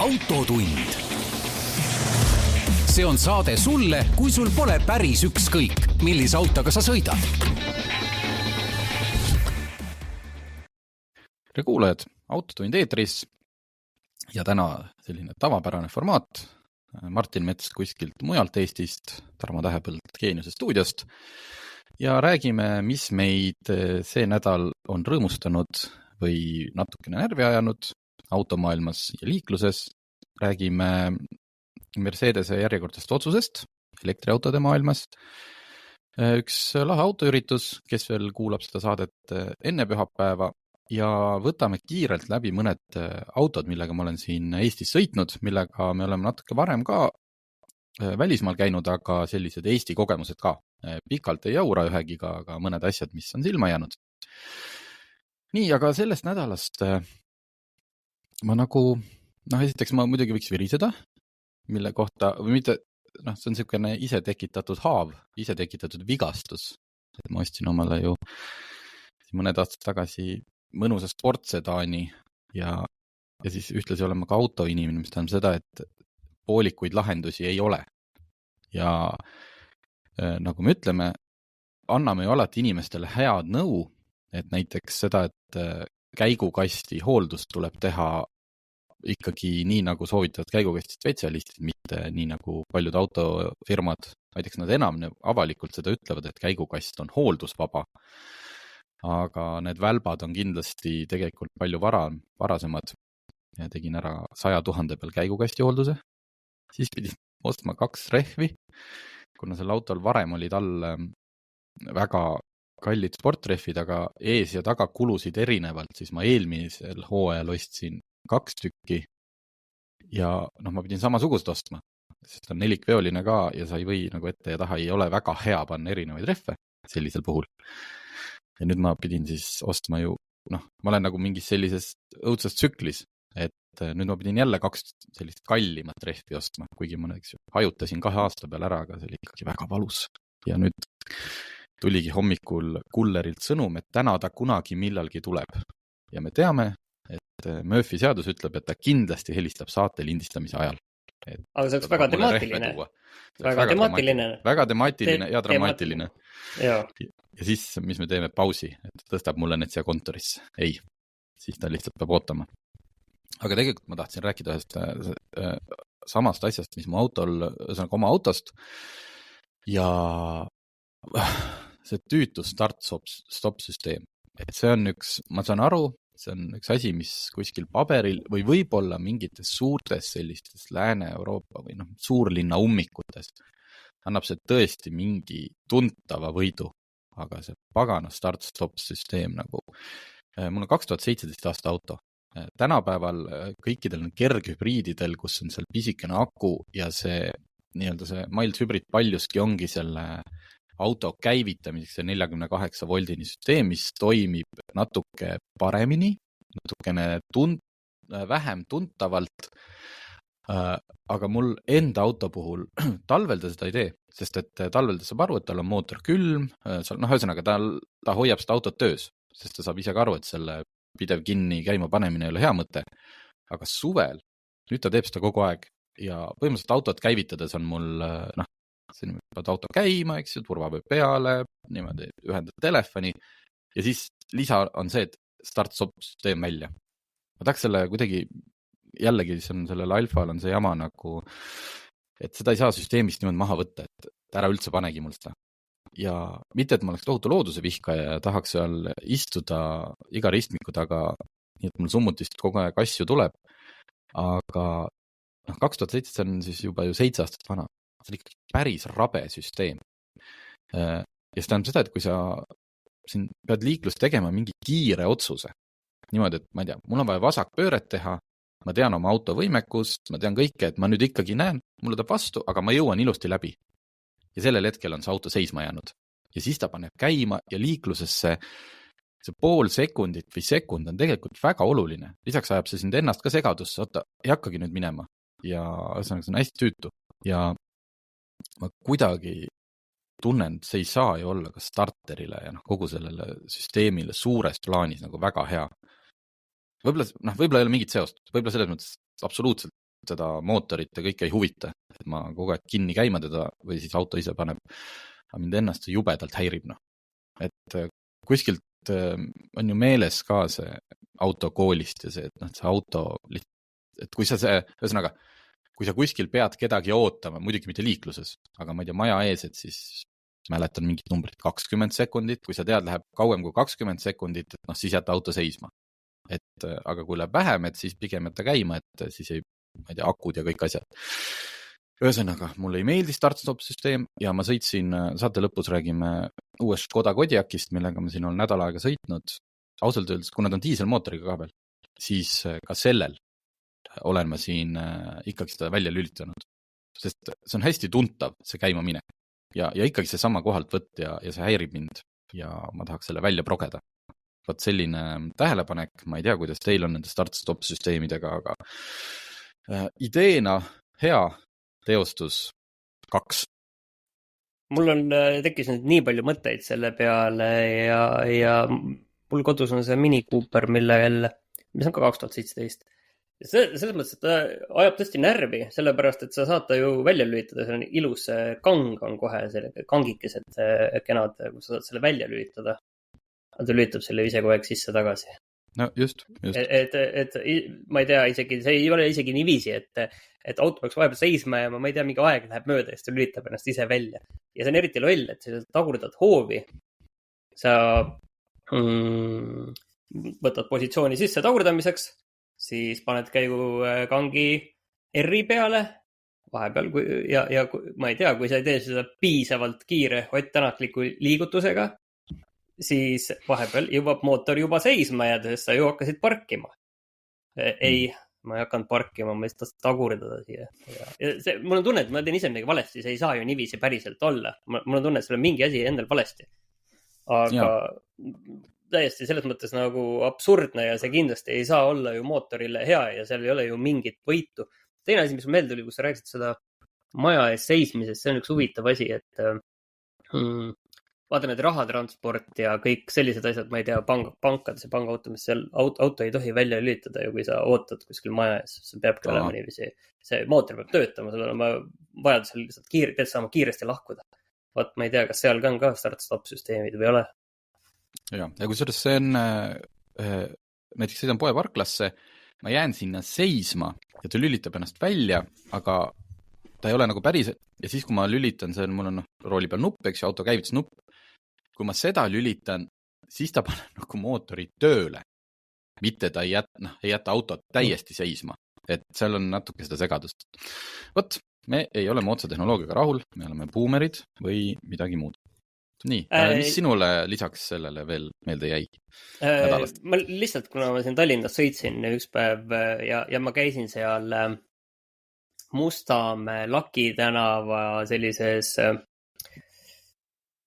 autotund. See on saade sulle, kui sul pole päris ükskõik, millise autoga sa sõidad. tere kuulajad, autotund eetris ja täna selline tavapärane formaat. Martin Mets kuskilt mujalt Eestist, Tarmo Tähepõld Geeniuse stuudiost ja räägime, mis meid see nädal on rõõmustanud või natukene närvi ajanud automaailmas ja liikluses. Räägime Mercedese järjekordest otsusest elektriautode maailmas. Üks lahe autoüritus, kes veel kuulab seda saadet enne pühapäeva, ja võtame kiirelt läbi mõned autod, millega ma olen siin Eestis sõitnud, millega me oleme natuke varem ka välismaal käinud, aga sellised Eesti kogemused ka. Pikalt ei jaura ühegiga, aga mõned asjad, mis on silma jäänud. Nii, aga sellest nädalast ma esiteks ma muidugi võiks viriseda, mille kohta, või mitte, see on selline ise tekitatud haav, ise tekitatud vigastus. Ma ostsin omale ju mõned aastad tagasi mõnusa sportsedaani ja siis ühtlasi olema ka autoinimene, mis tähendab seda, et poolikuid lahendusi ei ole. Ja nagu me ütleme, anname ju alati inimestele head nõu, et näiteks seda, et käigukasti hooldust tuleb teha ikkagi nii, nagu soovitavad käigukasti spetsialistid, mitte nii, nagu paljud autofirmad, näiteks nad enam avalikult seda ütlevad, et käigukast on hooldusvaba. Aga need välbad on kindlasti tegelikult palju varasemad. Ja tegin ära 100 000 peal käigukasti hoolduse. Siis pidin ostma 2 rehvi, kuna sel autol varem olid all väga kallid sportrehvid, aga ees ja taga kulusid erinevalt, siis ma eelmisel hooajal ostsin 2 tükki ja ma pidin samasugust ostma, sest on nelikveoline ka ja sa ei või nagu ette ja taha ei ole väga hea panna erinevaid rehve sellisel puhul. Ja nüüd ma pidin siis ostma ju, ma olen nagu mingis sellises õudses tsüklis, et nüüd ma pidin jälle 2 sellist kallimat rehvi ostma, kuigi ma hajutasin 2 aasta peal ära, aga see oli ikkagi väga valus. Ja nüüd tuligi hommikul kullerilt sõnum, et täna ta kunagi millalgi tuleb. Ja me teame, et Murphy seadus ütleb, et ta kindlasti helistab saate lindistamise ajal. Aga see oleks väga temaatiline. Väga temaatiline ja dramaatiline. Ja siis, mis me teeme, pausi, et tõstab mulle need siia kontorisse. Ei, siis ta lihtsalt peab ootama. Aga tegelikult ma tahtsin rääkida ühest samast asjast, mis mu autol, oma autost. Ja see tüütu start-stop-süsteem. Et see on ma saan aru, see on üks asi, mis kuskil paberil või võib-olla mingites suurtes sellistes Lääne-Euroopa või suurlinna ummikutes annab see tõesti mingi tuntava võidu, aga see pagana start-stop-süsteem mul on 2017 aasta auto. Tänapäeval kõikidel kerghübriididel, kus on seal pisikene aku ja see mild hübriid paljuski ongi selle auto käivitamiseks see 48 voldini süsteem, mis toimib natuke paremini, natukene vähem tuntavalt, aga mul enda auto puhul talvel ta seda ei tee, sest et talvel ta saab aru, et tal on mootor külm, ühesõnaga ta hoiab seda autot töös, sest ta saab ise ka aru, et selle pidev kinni käima panemine ei ole hea mõte. Aga suvel, nüüd ta teeb seda kogu aeg ja põhimõtteliselt autot käivitades on mul siin pead auto käima, eks ju, turvavöö peale, niimoodi ühendad telefoni ja siis lisa on see, et start-stop-süsteem välja. Ma tahaks selle kuidagi, jällegi sellel alfal on see jama et seda ei saa süsteemist niimoodi maha võtta, et ära üldse panegi mul seda. Ja mitte, et ma oleks tohutu looduse vihkaja ja tahaks seal istuda iga ristmiku taga, nii et mul summutist kogu aeg asju tuleb, aga 2017 on siis juba ju 7 aastat vana. See on ikkagi päris rabe süsteem. Ja see tähendab seda, et kui sa siin pead liiklust tegema mingi kiire otsuse, niimoodi, et ma ei tea, mul on vaja vasakpööret teha, ma tean oma auto võimekust, ma tean kõike, et ma nüüd ikkagi näen, mulle tuleb vastu, aga ma jõuan ilusti läbi. Ja sellel hetkel on see auto seisma jäänud. Ja siis ta paneb käima ja liiklusesse see pool sekundit või sekund on tegelikult väga oluline. Lisaks ajab see sind ennast ka segadusse, ei hakkagi nüüd minema. Ja see on hästi tüütu. Ja ma kuidagi tunnen, see ei saa ju olla ka starterile ja kogu sellele süsteemile suures plaanis väga hea. Võib-olla ei ole mingit seost, võib-olla selles mõttes absoluutselt seda mootorit ja kõike ei huvita, et ma kogu aeg kinni käima teda või siis auto ise paneb. Aga mind ennast see jubedalt häirib, noh. Et kuskilt on ju meeles ka see auto koolist ja see, et see auto, et kui sa ühesõnaga, kui sa kuskil pead kedagi ootama, muidugi mitte liikluses, aga ma ei tea, maja ees, et siis mäletan mingit numbrit 20 sekundit, kui sa tead, läheb kauem kui 20 sekundit, et siis jätta auto seisma. Aga kui läheb vähem, et siis pigem jätta käima, et siis ei, ma ei tea, akud ja kõik asjad. Ühesõnaga, mulle ei meeldi start-stop-süsteem ja ma sõitsin, saate lõpus räägime uuest Škoda Kodiaqist, millega ma siin olen nädal aega sõitnud. Ausalt öeldes, kui nad on diiselmootoriga ka veel, siis ka sellel olen ma siin ikkagi seda välja lülitanud. Sest see on hästi tuntav, see käima minek. Ja ikkagi see sama kohalt võtt ja see häirib mind ja ma tahaks selle välja progeda. Võt selline tähelepanek, ma ei tea, kuidas teil on nende start-stop-süsteemidega, aga ideena hea, teostus 2. Mul on tekkis nüüd nii palju mõtteid selle peale ja mul kodus on see Mini Cooper, mis on ka 2017. Selles mõttes, et ta ajab tõesti närvi, sellepärast, et sa saad ta ju välja lülitada, see on ilus kang on kohe, selle kangikesed kenad, kui sa saad selle välja lülitada. Ta lülitab selle ise kogu aeg sisse tagasi. No just. Et ma ei tea, see ei ole isegi nii viisi, et auto peaks vahepeal seisma ja ma ei tea, mingi aeg läheb mööda ja siis ta lülitab ennast ise välja. Ja see on eriti loll, et sa tagurdad hoovi, sa võtad positsiooni sisse tagurdamiseks, siis paned käigu kangi R-i peale vahepeal ja ma ei tea, kui sa ei tee seda piisavalt kiire Ott Tänakliku liigutusega, siis vahepeal jõuab mootor juba seisma ja sa ju hakkasid parkima. Ei, ma ei hakanud parkima, ma lihtsalt tagurdada siia. Ja mul on tunne, et ma teen ise midagi valesti, see ei saa ju niiviisi päriselt olla. Mul on tunne, et seal on mingi asi endal valesti. Aga täiesti selles mõttes nagu absurdne ja see kindlasti ei saa olla ju mootorile hea ja seal ei ole ju mingit võitu. Teine asi, mis meil tuli, kus sa rääkisid seda maja ees seismisest, see on üks huvitav asi, et vaata need rahatransport ja kõik sellised asjad, ma ei tea, pankades ja pangaautomis, seal auto ei tohi välja lülitada ju, kui sa ootad kuskil maja ees, see peabki olema niiviisi. See mootor peab töötama, sul on vajadusel lihtsalt pead saama kiiresti lahkuda. Vaat ma ei tea, kas seal on ka start-stop-süsteemid või ole. Ja kusjuures see on, näiteks sõidan poeparklasse, ma jään sinna seisma ja ta lülitab ennast välja, aga ta ei ole nagu päris, ja siis kui ma lülitan, mul on rooli peal nupp, eks ju, auto käivitus nupp, kui ma seda lülitan, siis ta paneb nagu mootori tööle. Mitte ta ei jäta autot täiesti seisma. Et seal on natuke seda segadust. Võt, me ei ole moodsa tehnoloogiaga rahul, me oleme boomerid või midagi muud. Nii, mis sinule lisaks sellele veel meelde jäi nädalast? Ma lihtsalt, kuna ma siin Tallinnas sõitsin üks päev ja ma käisin seal Mustamäe Laki tänava sellises,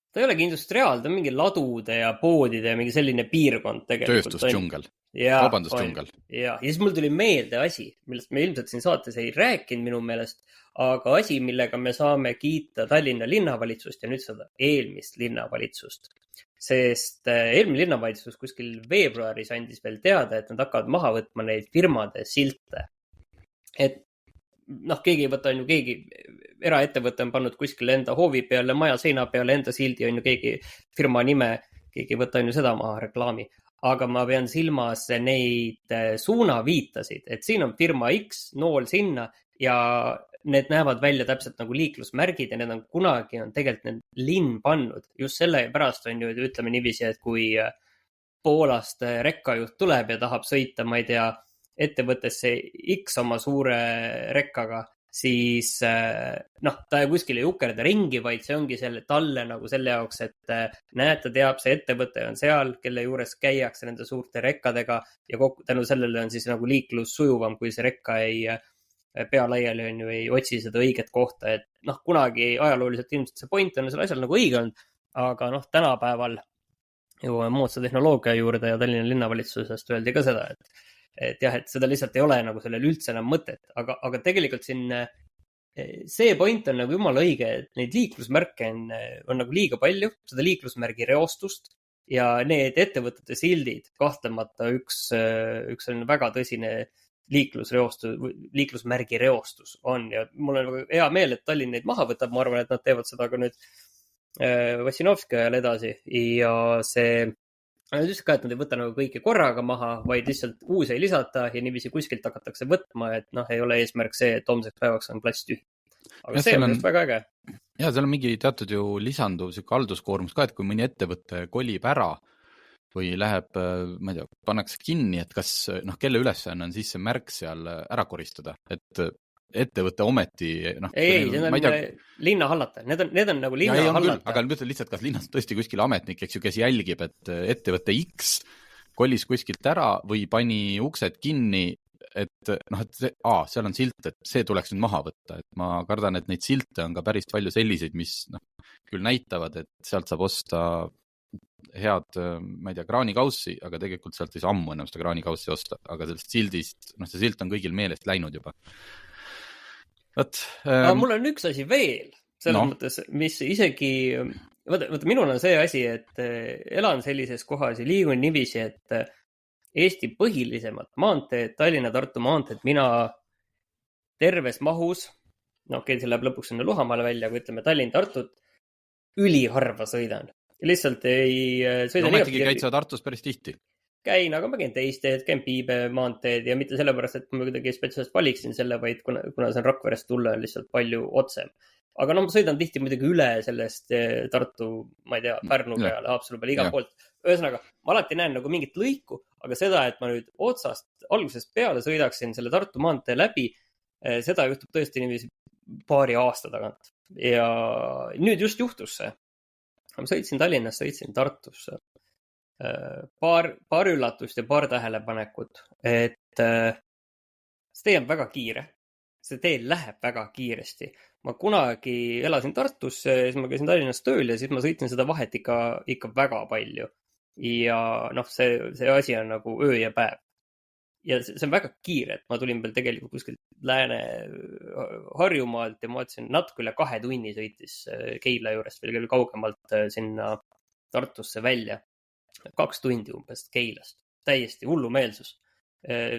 ta ei olegi industriaal, ta on mingi ladude ja poodide ja mingi selline piirkond tegelikult. Tööstusdžungel, kaubandusdžungel. Ja siis mul tuli meelde asi, millest me ilmselt siin saates ei rääkinud minu meelest, aga asi, millega me saame kiita Tallinna linnavalitsust ja nüüd seda eelmist linnavalitsust. Sest eelmine linnavalitsus kuskil veebruaris andis veel teada, et nad hakkavad maha võtma neid firmade silte. Et keegi ei võta, keegi eraettevõte on pannud kuskil enda hoovi peale, maja seina peale, enda sildi on ju keegi firma nime, keegi ei võta seda maha reklaami. Aga ma pean silmas neid suunaviitasid, et siin on firma X, nool sinna ja need näevad välja täpselt nagu liiklusmärgid ja need on kunagi tegelikult need linn pannud. Just selle pärast on ju, ütleme niiviisi, et kui Poolast rekkajuht tuleb ja tahab sõita, ma ei tea, ettevõttesse X oma suure rekkaga, siis ta kuskil ei ukerda ringi, vaid see ongi talle nagu selle jaoks, et näed, ta teab, see ettevõte on seal, kelle juures käiakse nende suurte rekkadega ja tänu sellele on siis nagu liiklus sujuvam, kui see rekka ei pea laiali on ju, ei otsi seda õiget kohta, et kunagi ajalooliselt ilmselt see point on selle asjal nagu õige olnud, aga tänapäeval jõuame moodsa tehnoloogia juurde ja Tallinna linnavalitsusest öeldi ka seda, et jah, et seda lihtsalt ei ole nagu sellel üldse enam mõtet, aga tegelikult siin see point on nagu jumala õige, et neid liiklusmärke on nagu liiga palju, seda liiklusmärgi reostust ja need ettevõtete sildid kahtlemata üks on väga tõsine liiklusmärgi reostus on ja mul on hea meel, et Tallinn neid maha võtab. Ma arvan, et nad teevad seda ka nüüd Vassinovski ajal edasi ja see just ka, et nad ei võta nagu kõike korraga maha, vaid lihtsalt uusi ei lisata ja niiviisi kuskilt hakatakse võtma, et ei ole eesmärk see, et homseks päevaks on plass tühi. Aga ja see on just väga äge. Ja seal on mingi teatud ju lisanduv halduskoormus ka, et kui mõni ettevõte kolib ära või läheb, ma ei tea, pannakse kinni, et kas, kelle ülesanne on siis see märk seal ära koristada, et ettevõtte ometi, ei, see on linna hallata. Need on nagu linna hallata. Aga lihtsalt, kas linnas tõesti kuskil ametnik, eks ju, kes jälgib, et ettevõtte X kolis kuskilt ära või pani uksed kinni, et seal on silt, et see tuleks nüüd maha võtta. Et ma kardan, et neid silte on ka päris palju selliseid, mis küll näitavad, et sealt saab osta head, ma ei tea, kraanikaussi, aga tegelikult sealt ei saa ammu enam seda kraanikaussi osta, aga sellest sildist, see silt on kõigil meelest läinud juba. Aga mul on üks asi veel, selles mõttes, mis isegi, vaata, minul on see asi, et elan sellises kohas ja liigun niiviisi, et Eesti põhilisemad maanteed, Tallinna-Tartu maanteed, mina terves mahus, see läheb lõpuks sinna Luhamaale välja, kui ütleme Tallinn-Tartut, üliharva sõidan. Lihtsalt ei sõidan. Ometigi käid sa Tartus päris tihti. Käin, aga ma käin teisted, käin Piibe maanteed ja mitte sellepärast, et ma kuidagi spetsiaalselt valiksin selle, vaid kuna see on Rakverest tulla on lihtsalt palju otsem. Aga ma sõidan tihti muidugi üle sellest Tartu, ma ei tea, Pärnu peale, Haapsalu peale, iga poolt. Ühesõnaga, ma alati näen nagu mingit lõiku, aga seda, et ma nüüd otsast algusest peale sõidaksin selle Tartu maantee läbi, seda juhtub tõesti niiviisi paari aasta tagant. Ja nüüd just juhtus see. Ma sõitsin Tallinnast, sõitsin Tartusse. Paar üllatust ja paar tähelepanekut, et see tee on väga kiire. See tee läheb väga kiiresti. Ma kunagi elasin Tartusse, siis ma käisin Tallinnas tööl ja siis ma sõitsin seda vahet ikka väga palju. Ja see asi on nagu öö ja päev. Ja see on väga kiire, et ma tulin veel tegelikult kuskilt Lääne Harjumaalt ja ma vaatasin natuke üle 2 tunni sõitis Keila juurest veel kaugemalt sinna Tartusse välja. 2 tundi umbes Keilast. Täiesti hullumeelsus.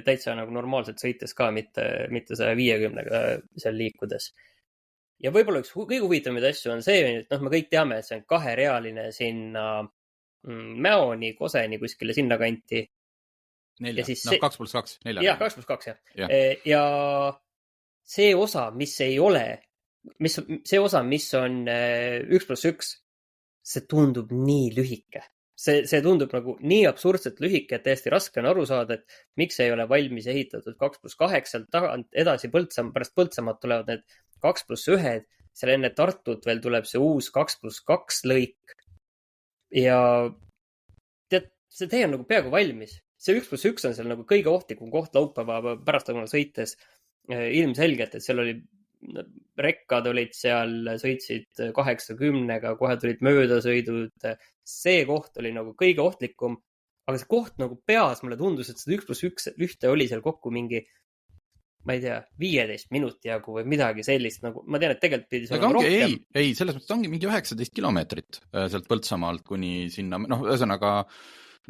Täitsa nagu normaalselt sõites ka, mitte 150-ga seal liikudes. Ja võib-olla üks kõige huvitavaid asju on see, et me kõik teame, et see on 2-realine sinna Mäoni, Koseni kuskile sinna kanti. 4, 2+2, 4. Jah, 2+2, jah. Ja see osa, mis ei ole, see osa, mis on 1+1, see tundub nii lühike. See tundub nagu nii absurdselt lühike, et täiesti raske on aru saada, et miks ei ole valmis ehitatud 2+8, tagant edasi pärast Põltsamaad tulevad need 2+1, seal enne Tartut veel tuleb see uus 2+2 lõik. Ja tead, see tee on nagu peaaegu valmis. See 1+1 on seal nagu kõige ohtlikum koht laupäeva pärast sõites ilmselgelt, et seal oli rekkad olid seal, sõitsid 80-ga, kohe tulid möödasõidud. See koht oli nagu kõige ohtlikum, aga see koht nagu peas mulle tundus, et seda 1+1 oli seal kokku mingi, ma ei tea, 15 minuti jagu või midagi sellist. Nagu, ma tean, et tegelikult pidi see olema rohkem. Ei, selles mõttes ongi mingi 19 kilomeetrit sealt Põltsamaalt kuni sinna, ühesõnaga,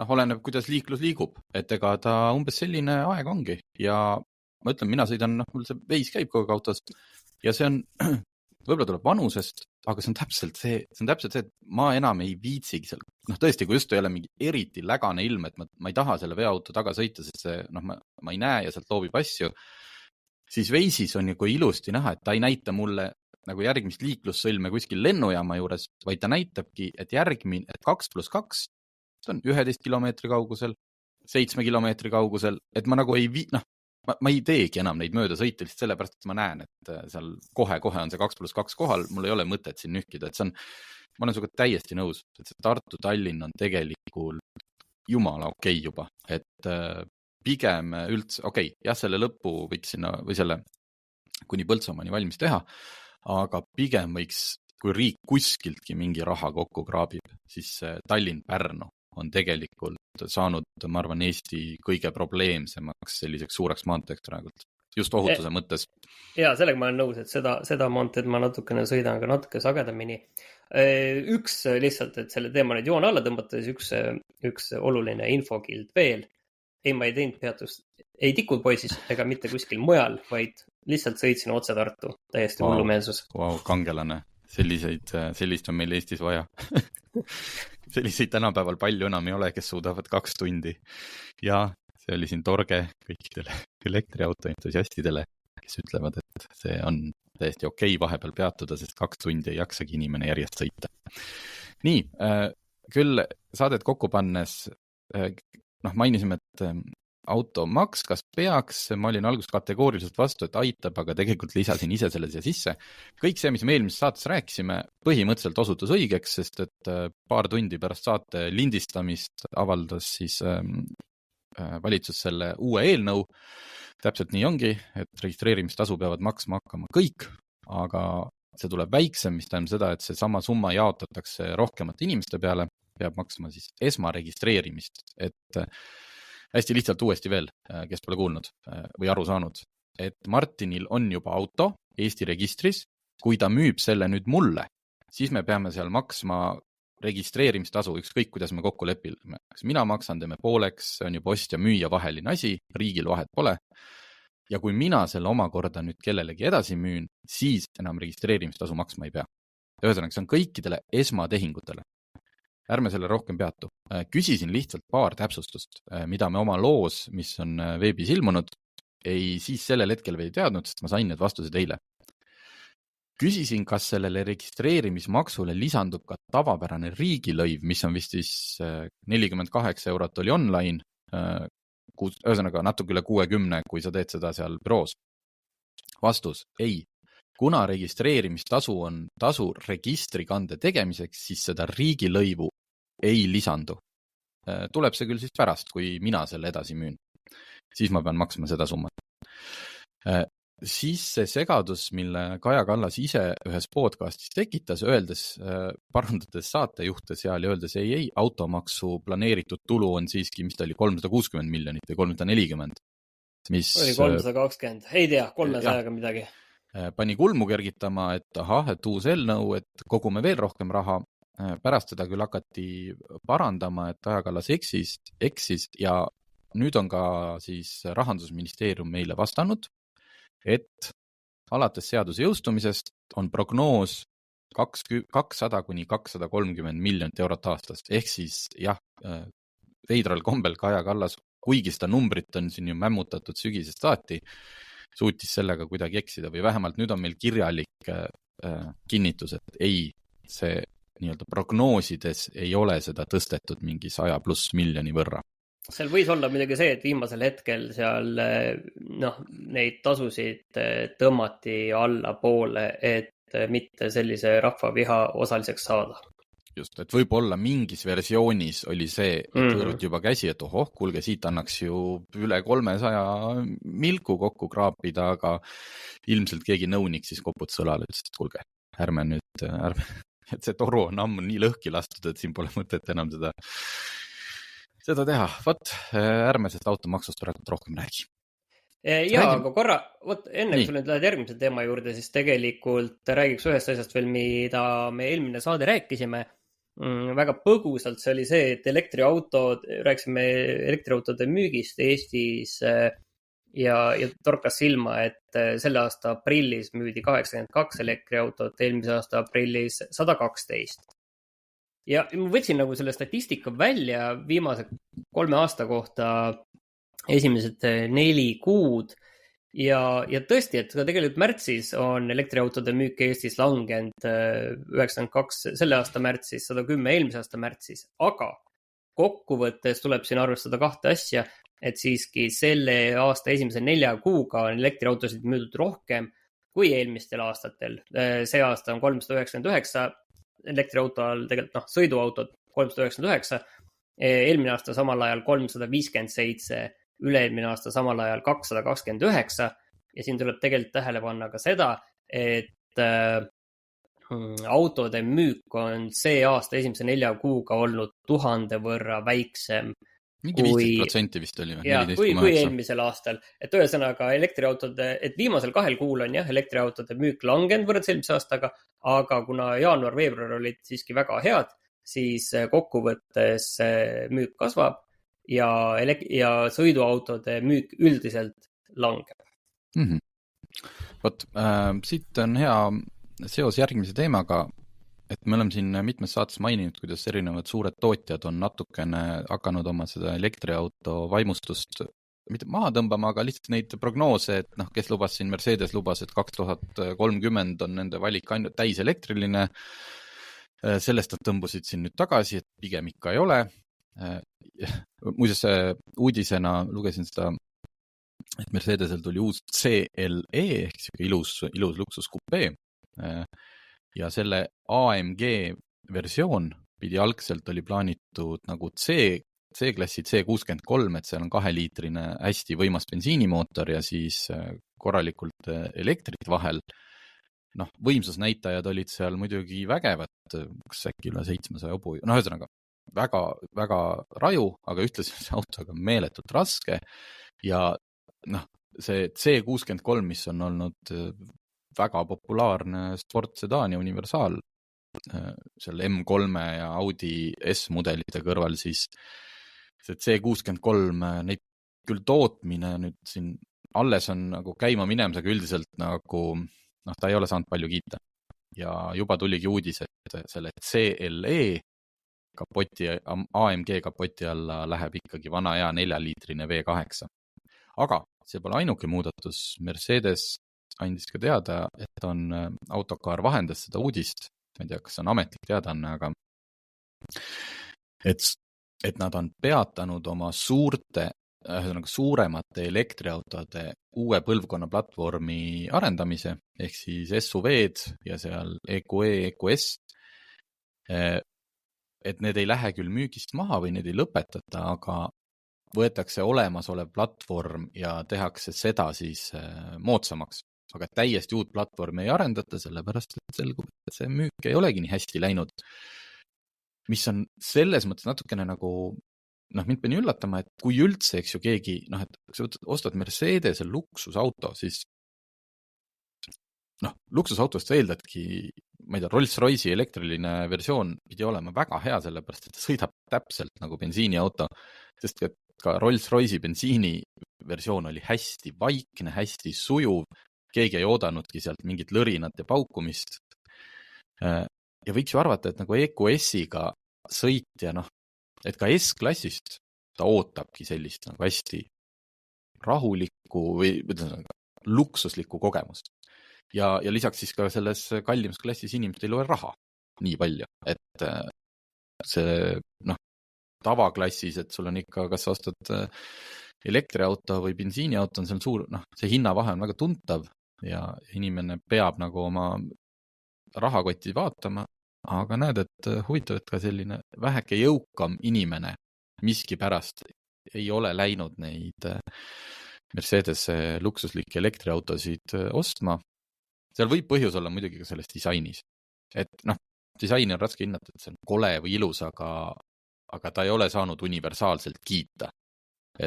oleneb, kuidas liiklus liigub, et ega ta umbes selline aeg ongi ja ma ütlen, mina sõidan, mul see veis käib kogu autos ja see on, võib-olla tuleb vanusest, aga see on täpselt see, et ma enam ei viitsigi seal, tõesti, kui just ei ole mingi eriti lägane ilm, et ma ei taha selle veoauto taga sõita, sest see, ma ei näe ja sealt loobib asju, siis veisis on ju ilusti näha, et ta ei näita mulle nagu järgmist liiklussõlme kuskil lennujaama juures, vaid ta näitabki, et järgmine, et 2+2, see on 11 kilomeetri kaugusel, 7 kilomeetri kaugusel, et ma nagu ei ma ei teegi enam neid mööda sõita lihtsalt sellepärast, et ma näen, et seal kohe on see 2+2 kohal, mul ei ole mõtet siin nühkida, et see on, ma olen sinuga täiesti nõus, et see Tartu-Tallinn on tegelikult jumala okei juba, et pigem üldse, jah, selle lõpu võiks sinna või selle kuni Põltsamaani valmis teha, aga pigem võiks, kui riik kuskiltki mingi raha kokku kraabib, siis Tallinn-Pärnu on tegelikult saanud, ma arvan, Eesti kõige probleemsemaks selliseks suureks maanteeks praegult, just ohutuse mõttes. Ja sellega ma olen nõus, et seda maanteed ma natukene sõidan ka natuke sagedamini. Üks lihtsalt, et selle teema nüüd joon alla tõmbates, üks oluline infokild veel. Ei, ma ei teinud peatust, ei Tikul poisis ega mitte kuskil mujal, vaid lihtsalt sõitsin otse Tartu, täiesti hullumeelsus. Kangelane, sellist on meil Eestis vaja. Selliseid tänapäeval palju enam ei ole, kes suudavad 2 tundi. Ja see oli siin torge kõikidele elektriauto entusiastidele, kes ütlevad, et see on täiesti okei vahepeal peatuda, sest 2 tundi ei jaksagi inimene järjest sõita. Nii, küll saadet kokku pannes, mainisime, et automaks, kas peaks, ma olin alguses kategooriliselt vastu, et aitab, aga tegelikult lisasin ise selle siia sisse. Kõik see, mis me eelmises saates rääkisime, põhimõtteliselt osutus õigeks, sest et paar tundi pärast saate lindistamist avaldas siis valitsus selle uue eelnõu. Täpselt nii ongi, et registreerimistasu peavad maksma hakkama kõik, aga see tuleb väiksem, mis tähendab seda, et see sama summa jaotatakse rohkemate inimeste peale, peab maksma siis esmaregistreerimist, et hästi lihtsalt uuesti veel, kes pole kuulnud või aru saanud, et Martinil on juba auto Eesti registris, kui ta müüb selle nüüd mulle, siis me peame seal maksma registreerimistasu, ükskõik kuidas me kokku lepime. Mina maksan, teeme pooleks, see on juba ostja müüja vaheline asi, riigil vahet pole. Ja kui mina selle omakorda nüüd kellelegi edasi müün, siis enam registreerimistasu maksma ei pea. Ühesõnaga, see on kõikidele esmatehingutele. Ärme selle rohkem peatu. Küsisin lihtsalt paar täpsustust, mida me oma loos, mis on veebis ilmunud, siis sellel hetkel veel teadnud, sest ma sain need vastused eile. Küsisin, kas sellele registreerimismaksule lisandub ka tavapärane riigilõiv, mis on vist siis 48 eurot oli online, ühesõnaga natuke üle 60, kui sa teed seda seal büroos. Vastus, ei. Kuna registreerimistasu on tasu registrikande tegemiseks, siis seda riigilõivu ei lisandu. Tuleb see küll siis pärast, kui mina selle edasi müün. Siis ma pean maksma seda summat. Siis see segadus, mille Kaja Kallas ise ühes podcastis tekitas, öeldes, parandades saatejuhte seal ja öeldes, ei, automaksu planeeritud tulu on siiski, mis ta oli, 360 miljonit või 340. Mis oli 320, ei tea, 300 midagi. Pani kulmu kergitama, et et uus eelnõu, et kogume veel rohkem raha. Pärast seda küll hakati parandama, et Kaja Kallas eksis ja nüüd on ka siis Rahandusministeerium meile vastanud, et alates seaduse jõustumisest on prognoos 200 kuni 230 miljonit eurot aastast. Ehk siis jah, veidral kombel Kaja Kallas, kuigi seda numbrit on siin ju mämmutatud sügisest saati, suutis sellega kuidagi eksida või vähemalt nüüd on meil kirjalik kinnitus, et ei, see nii-öelda prognoosides ei ole seda tõstetud mingi 100+ miljoni võrra. Seal võis olla midagi see, et viimasel hetkel seal neid tasusid tõmmati alla poole, et mitte sellise rahvaviha osaliseks saada. Just, et võib-olla mingis versioonis oli see, et võõruti juba käsi, et kuulge, siit annaks ju üle 300 milku kokku kraapida, aga ilmselt keegi nõunik siis koput sõlale, et kuulge, ärme nüüd, et see toru on ammu nii lõhki lastud, et siin pole mõtet enam seda teha. Võt, ärme sest automaksust rohkem räägi. Aga korra, enne kui sul nüüd lähed järgmise teema juurde, siis tegelikult räägiks ühest asjast veel, mida me eelmine saade rääkisime. Väga põgusalt see oli see, et rääkisime elektriautode müügist Eestis ja torkas silma, et selle aasta aprillis müüdi 82 elektriautot, eelmise aasta aprillis 112. Ja ma võtsin nagu selle statistika välja viimase 3 aasta kohta esimesed 4 kuud ja tõesti, et tegelikult märtsis on elektriautode müük Eestis langenud 92 selle aasta märtsis, 110 eelmise aasta märtsis, aga kokkuvõttes tuleb siin arvestada 2 asja, et siiski selle aasta esimese 4 kuuga on elektriautosid müüdud rohkem kui eelmistel aastatel. See aasta on 399 elektriauto all, tegelikult sõiduautod 399, eelmine aasta samal ajal 357, üle-eelmine aasta samal ajal 229 ja siin tuleb tegelikult tähele panna ka seda, et autode müük on see aasta esimese 4 kuuga olnud 1000 võrra väiksem mingi 15% vist oli. Kui eelmisel aastal. Et ühesõnaga elektriautode, et viimasel 2 kuul on elektriautode müük langenud võrreldes eelmise aastaga, aga kuna jaanuar-veebruar olid siiski väga head, siis kokkuvõttes müük kasvab ja sõiduautode müük üldiselt langeb. Vot, siit on hea seos järgmise teemaga, et me oleme siin mitmes saates maininud, kuidas erinevad suured tootjad on natukene hakanud oma seda elektriauto vaimustust mitte maha tõmbama, aga lihtsalt neid prognoose, et kes lubas siin, Mercedes lubas, et 2030 on nende valik ainult täis elektriline. Sellest nad tõmbusid siin nüüd tagasi, et pigem ikka ei ole. Muuseas, uudisena lugesin seda, et Mercedesel tuli uus CLE ehk ilus luksuskupee ja selle AMG versioon pidi algselt oli plaanitud nagu C-klassi C63, et seal on 2-liitrine hästi võimas bensiinimootor ja siis korralikult elektrit vahel. Võimsusnäitajad olid seal muidugi vägevad, kas äkki üle 700 hobu, ühesõnaga väga, väga raju, aga ühtlasi see autoga meeletult raske ja see C63, mis on olnud väga populaarne sportsedaan ja universaal selle M3 ja Audi S-mudelite kõrval, siis see C63, neid küll tootmine nüüd siin alles on nagu käima minemisega üldiselt nagu, ta ei ole saanud palju kiita. Ja juba tuligi uudis, et selle CLE AMG kapoti alla läheb ikkagi vana hea 4-liitrine V8. Aga see pole ainuke muudatus. Mercedes andis ka teada, et on Autocar vahendas seda uudist, ma ei tea, kas on ametlik teadaanne, aga et nad on peatanud oma suuremate elektriautode uue põlvkonna platvormi arendamise, ehk siis SUV-d ja seal EQE, EQS, et need ei lähe küll müügist maha või need ei lõpetata, aga võetakse olemasolev platvorm ja tehakse seda siis moodsamaks. Aga täiesti uut platvormi ei arendata, sellepärast et selgub, et see müük ei olegi nii hästi läinud. Mis on selles mõttes natukene nagu, mind pean üllatama, et kui üldse, eks ju keegi, et sa ostad Mercedese luksusauto, siis luksusautost eeldadki, ma ei tea, Rolls-Royce'i elektriline versioon pidi olema väga hea, sellepärast et ta sõidab täpselt nagu bensiiniauto, sest ka Rolls-Royce'i bensiini versioon oli hästi vaikne, hästi sujuv, keegi ei oodanudki sealt mingit lõrinat ja paukumist. Ja võiks ju arvata, et nagu EQS-iga sõitja, et ka S-klassist ta ootabki sellist nagu hästi rahulikku või luksuslikku kogemust. Ja lisaks siis ka selles kallimas klassis inimestel ei ole raha nii palju, et see tavaklassis, et sul on ikka, kas sa ostad elektriauto või bensiiniauto, on seal suur, see hinnavahe on väga tuntav ja inimene peab nagu oma rahakoti vaatama, aga näed, et huvitav, et ka selline väheke jõukam inimene miski pärast ei ole läinud neid Mercedes luksuslikke elektriautosid ostma. Seal võib põhjus olla muidugi ka selles disainis. Et disaini on raske hinnata, et see on kole või ilus, aga ta ei ole saanud universaalselt kiita.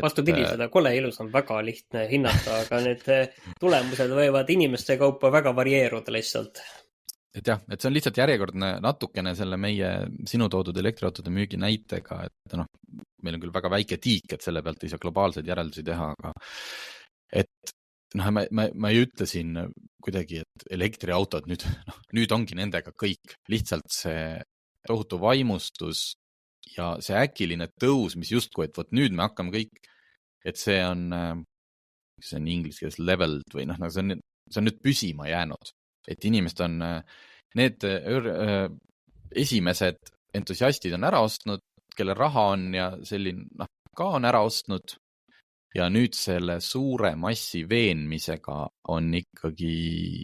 Vastupidi, seda kole ilus on väga lihtne hinnata, aga need tulemused võivad inimeste kaupa väga varieeruda lihtsalt. Et jah, et see on lihtsalt järjekordne natukene selle meie sinu toodud elektriautode müügi näitega, et meil on küll väga väike tiik, et selle pealt ei saa globaalseid järeldusi teha, aga et ma ei ütle siin kuidagi, et elektriautod nüüd ongi nendega kõik. Lihtsalt see tohutu vaimustus ja see äkiline tõus, mis justku, et nüüd me hakkame kõik, et see on inglise keeles leveled või see on nüüd püsima jäänud. Et inimesed on, need esimesed entusiastid on ära ostnud, kelle raha on ja selline ka on ära ostnud ja nüüd selle suure massi veenmisega on ikkagi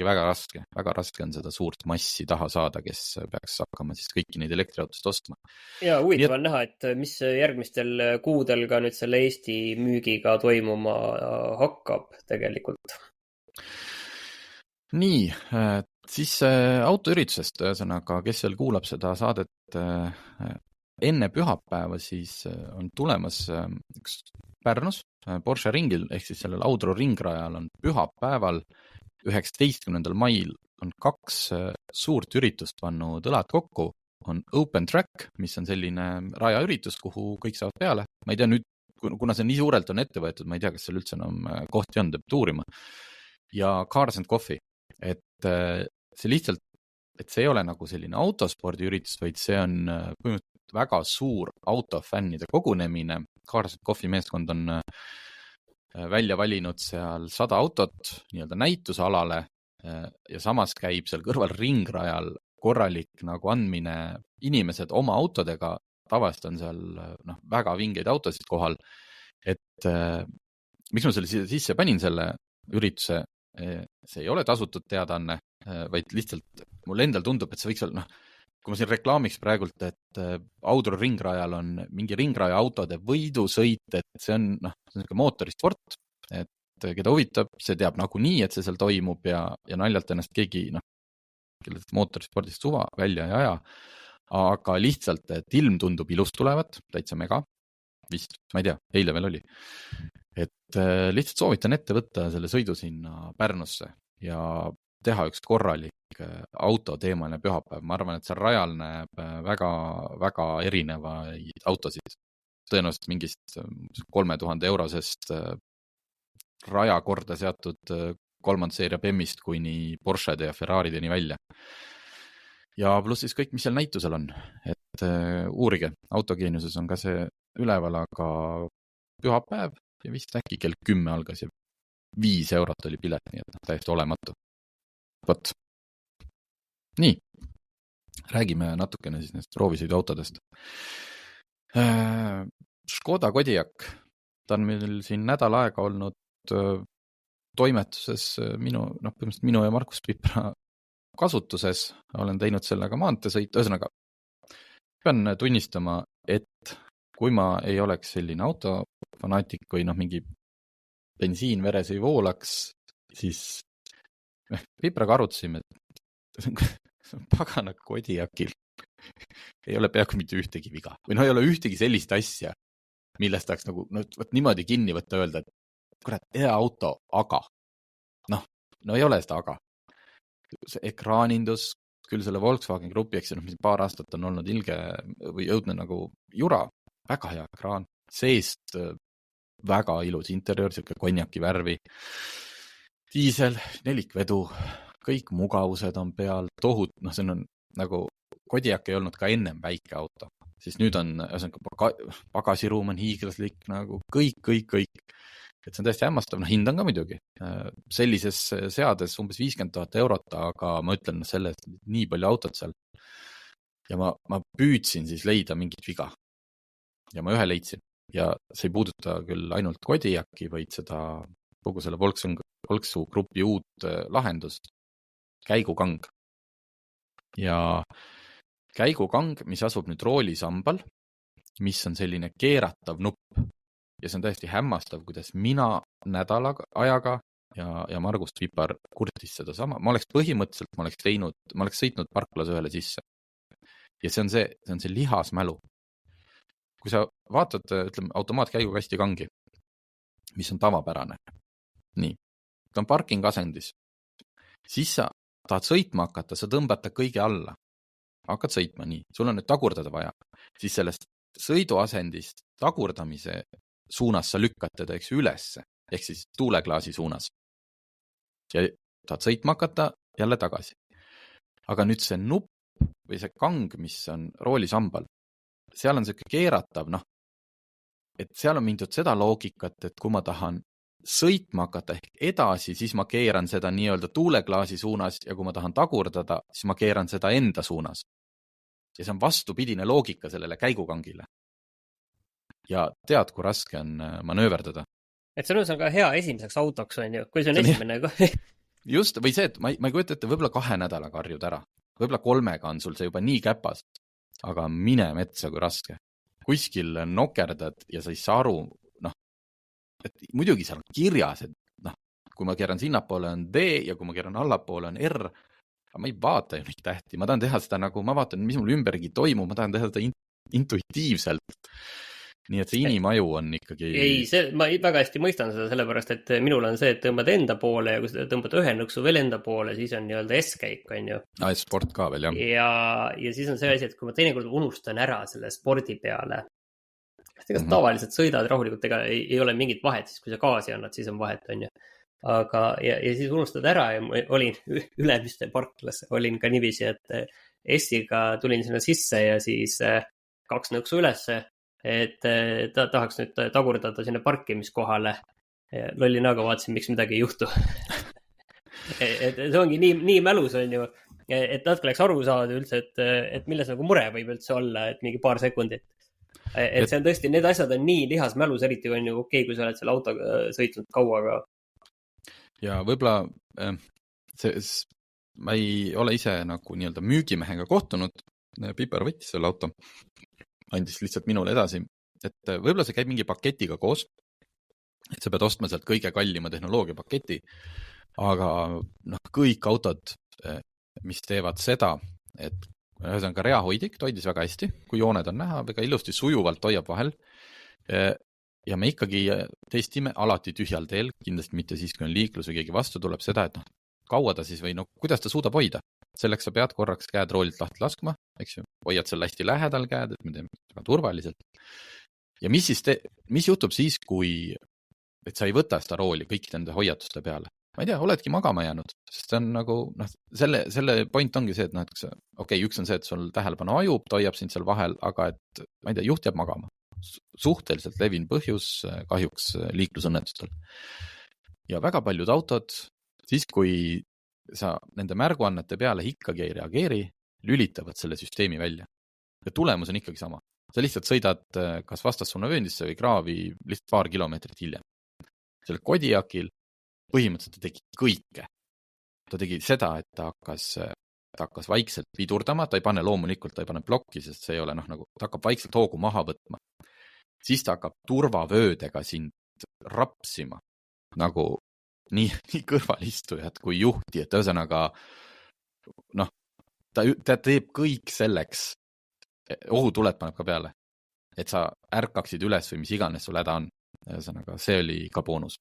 väga raske. Väga raske on seda suurt massi taha saada, kes peaks hakkama siis kõiki neid elektriautost ostma. Ja huvitav on näha, et mis järgmistel kuudel ka nüüd selle Eesti müügiga toimuma hakkab tegelikult. Nii, siis autoüritusest, ühesõnaga, kes seal kuulab seda saadet enne pühapäeva, siis on tulemas üks Pärnus Porsche ringil, ehk siis sellel Audro ringrajal on pühapäeval 19. mail on 2 suurt üritust pannud õlad kokku. on Open Track, mis on selline rajaüritus, kuhu kõik saavad peale. Ma ei tea nüüd, kuna see nii suurelt on ette võetud, ma ei tea, kas seal üldse enam kohti on, peab tuurima. Ja Cars and Coffee, et see lihtsalt, et see ei ole nagu selline autospordi üritus, vaid see on põhimõtteliselt väga suur autofännide kogunemine. Cars and Coffee meeskond on välja valinud seal 100 autot nii-öelda näitusalale ja samas käib seal kõrval ringrajal korralik nagu andmine inimesed oma autodega, tavaliselt on seal väga vingeid autosid kohal, et miks ma selle sisse panin selle ürituse, see ei ole tasutud teadaanne, vaid lihtsalt mul endal tundub, et see võiks olla, kui ma siin reklaamiks praegult, et Audru ringrajal on mingi ringraja autode võidusõit, et see on mootorisport, et keda huvitab, see teab nagunii, et see seal toimub ja naljalt ennast keegi, kellelt mootorispordist suva välja ei aja, aga lihtsalt, et ilm tundub ilus tulevat, täitsa mega, vist, ma ei tea, eile veel oli. Et lihtsalt soovitan ette võtta selle sõidu sinna Pärnusse ja teha üks korralik autoteemaline pühapäev. Ma arvan, et seal rajal näeb väga, väga erinevaid autosid. Tõenäoliselt mingist 3000 eurosest raja korda seatud 3. seeria BEM-ist kuni Porschede ja Ferrarideni välja. Ja pluss siis kõik, mis seal näitusel on. Et uurige, Autogeeniuses on ka see üleval, aga pühapäev ja vist äkki kell 10 algas ja 5 eurot oli pilet, nii et täiesti olematu. Vot. Nii, räägime natukene siis nendest proovisõiduautodest. Škoda Kodiaq, ta on meil siin nädal aega olnud toimetuses põhimõtteliselt minu ja Markus Pipra kasutuses. Olen teinud sellega maanteesõitu. Ühesõnaga, pean tunnistama, et kui ma ei oleks selline autofanaatik või mingi bensiin veres ei voolaks, siis Pipraga arutasime, et pagana Kodiaqil ei ole peaaegu mitte ühtegi viga. Või ei ole ühtegi sellist asja, millest tahaks niimoodi kinni võtta öelda, et kurat, hea auto, aga ei ole seda aga. See ekraanindus, küll selle Volkswagen Grupi, eks mis paar aastat on olnud ilge või jõudne nagu jura, väga hea ekraan, seest väga ilus interiör, siuke konjaki värvi, diisel, nelikvedu, kõik mugavused on peal, tohut, see on nagu Kodiaq ei olnud ka ennem väike auto, siis nüüd on pagasiruum on hiiglaslik, nagu kõik. Et see on täiesti hämmastav, hind on ka muidugi. Sellises seades umbes 50 000 eurot, aga ma ütlen selle, et nii palju autot seal. Ja ma püüdsin siis leida mingit viga. Ja ma ühe leidsin. Ja see ei puuduta küll ainult Kodiaqi, vaid seda kogu selle Volkswagen Grupi uut lahendust. Käigukang. Ja käigukang, mis asub nüüd roolisambal, mis on selline keeratav nupp. Ja see on täiesti hämmastav, kuidas mina nädala ajaga ja Margus Pipar kurtis seda sama. Ma oleks sõitnud parklas ühele sisse. Ja see on see lihasmälu. Kui sa vaatad, ütleme, automaatkäigukasti kangi, mis on tavapärane. Nii, ta on parking asendis. Siis sa tahad sõitma hakata, sa tõmbad ta kõige alla. Hakkad sõitma nii. Sul on nüüd tagurdada vaja. Siis sellest sõiduasendist tagurdamise suunas sa lükkad teda ülesse, ehk siis tuuleklaasi suunas. Ja tahad sõitma hakata jälle tagasi. Aga nüüd see nupp või see kang, mis on roolisambal, seal on see keeratav, et seal on mindud seda loogikat, et kui ma tahan sõitma hakata ehk edasi, siis ma keeran seda nii-öelda tuuleklaasi suunas ja kui ma tahan tagurdada, siis ma keeran seda enda suunas. Ja see on vastupidine loogika sellele käigukangile. Ja tead, kui raske on manööverdada. Et see on ka hea esimeseks autoks, on ju, kui see on esimene. Just, või see, et ma ei kujuta ette, võib-olla 2 nädalaga harjud ära. Võib-olla 3 on sul see juba nii käpas, aga mine metsa, kui raske. Kuskil nokerdad ja sa ei saa aru, et muidugi seal on kirjas, et kui ma keeran sinnapoole on D ja kui ma keeran allapoole on R, aga ma ei vaata ju neid tähti. Ma tahan teha seda ma vaatan, mis mul ümbergi toimub, ma tahan teha seda intuitiivselt. nii et see inimaju on ikkagi... Ei, ma väga hästi mõistan seda, sellepärast et minul on see, et tõmbad enda poole ja kui sa tõmbad ühe nõksu veel enda poole, siis on nii-öelda S-käik, on ju. Sport ka veel, jah. Ja siis on see asi, et kui ma teinekord unustan ära selle spordi peale, ega tavaliselt sõidad rahulikult, ega ei ole mingit vahet, siis kui sa gaasi annad, siis on vahet, on ju. Aga, ja siis unustad ära ja ma olin Ülemiste parklas, olin ka niiviisi, et S-iga tulin sinna sisse ja siis 2 nõksu ülesse, et tahaks nüüd tagurdada sinna parkimiskohale. Lolli näoga vaatasin, miks midagi ei juhtu. et see ongi nii mälus, on ju, et natuke läks aru saada üldse, et milles nagu mure võib üldse olla, et mingi paar sekundit. Et see on tõesti, need asjad on nii lihas mälus, eriti on ju okei, kui sa oled selle autoga sõitnud kauaga. Ja võib-olla ma ei ole ise nagu nii-öelda müügimehega kohtunud, Piper võttis selle auto, andis lihtsalt minule edasi, et võib-olla see käib mingi paketiga koos, et sa pead ostma sealt kõige kallima tehnoloogia paketi, aga kõik autod, mis teevad seda, et ühesõnaga reahoidik toidis väga hästi, kui jooned on näha, väga ilusti sujuvalt hoiab vahel ja me ikkagi testime alati tühjal teel, kindlasti mitte siis, kui on liiklus või keegi vastu tuleb seda, et kaua ta siis või kuidas ta suudab hoida. Selleks sa pead korraks käed roolilt lahti laskma, eks ju, hoiad seal hästi lähedal käed, et me teeme väga turvaliselt. Ja mis juhtub siis, et sa ei võta seda rooli kõikide nende hoiatuste peale? Ma ei tea, oledki magama jäänud, sest see on nagu, selle point ongi see, et okei, üks on see, et sul tähelepanu ajub, ta hoiab sind seal vahel, aga et, ma ei tea, juht jääb magama. Suhteliselt levin põhjus kahjuks liiklusõnnetustel. Ja väga paljud autod, siis kui sa nende märguannete peale ikkagi ei reageeri, lülitavad selle süsteemi välja. Ja tulemus on ikkagi sama. Sa lihtsalt sõidad kas vastassuunavööndisse või kraavi lihtsalt paar kilomeetrit hiljem. Selle Kodiaqil põhimõtteliselt ta tegi kõike. Ta tegi seda, et ta hakkas vaikselt pidurdama, ta ei pane loomulikult, ta ei pane plokki, sest see ei ole ta hakkab vaikselt hoogu maha võtma. Siis ta hakkab turvavöödega sind rapsima nagu nii kõrvalistujad kui juhti, et ühesõnaga ta teeb kõik selleks, ohutuled paneb ka peale, et sa ärkaksid üles või mis iganes sul häda on. Ühesõnaga, see oli ka boonus.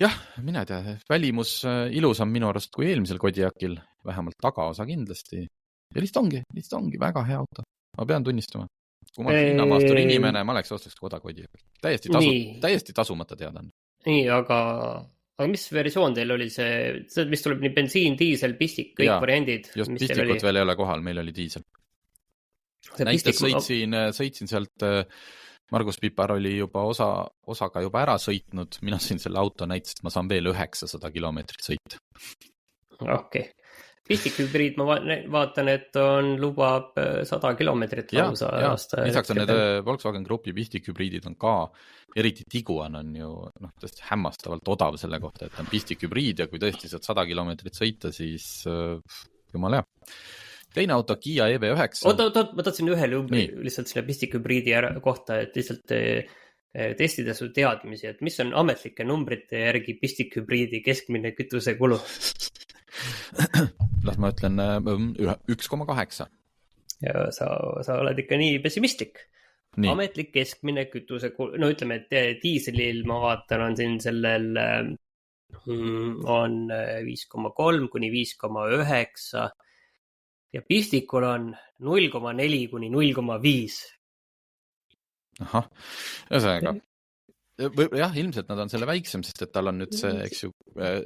Jah, mina ei tea, välimus ilusam minu arust kui eelmisel Kodiaqil, vähemalt tagaosa kindlasti. Ja lihtsalt ongi väga hea auto. Ma pean tunnistama. Kui ma oleks hinnamaastur inimene, ma oleks ostaks koda Kodiaqil. Täiesti tasumata teada on. Nii, aga mis versioon teil oli see, mis tuleb nii bensiin, diisel, pistik, kõik variandid? Just, pistikut veel ei ole kohal, meil oli diisel. Näiteks sõitsin sealt, Margus Pipar oli juba osaga juba ära sõitnud, mina siin selle auto näitasin, et ma saan veel 900 kilomeetrit sõita. Okei. Pistikhübriid, ma vaatan, et lubab 100 kilomeetrit lausa aasta. Lisaks on need Volkswagen Grupi pistikhübriidid on ka, eriti Tiguan on ju tõesti hämmastavalt odav selle kohta, et on pistikhübriid ja kui tõesti saad 100 kilomeetrit sõita, siis jumal hea. Teine auto, Kia EV9. Ma tahtsin ühe numbri lihtsalt selle pistikhübriidi kohta, et lihtsalt testida su teadmisi, et mis on ametlike numbrite järgi pistikhübriidi keskmine kütusekulu? Las ma ütlen 1,8. Ja sa oled ikka nii pessimistlik. Nii. Ametlik keskmine kütusekulu, ütleme, et diiselil ma vaatan on siin sellel on 5,3 kuni 5,9 ja pistikul on 0,4 kuni 0,5. Ahah, ühesõnaga. Jah, ilmselt nad on selle väiksem, sest et tal on nüüd see, eks ju,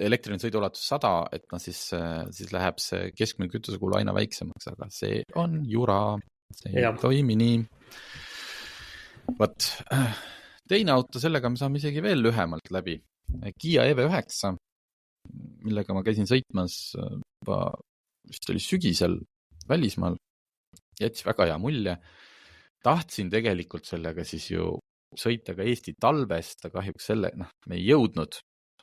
elektriline sõiduulatus 100, et siis läheb see keskmine kütusekulu aina väiksemaks, aga see on jura, see ei toimi nii. Võt, teine auto, sellega me saame isegi veel lühemalt läbi. Kia EV9, millega ma käisin sõitmas, vist oli sügisel välismaal, jättis väga hea mulje. Tahtsin tegelikult sellega siis ju sõita ka Eesti talvest, aga kahjuks me ei jõudnud.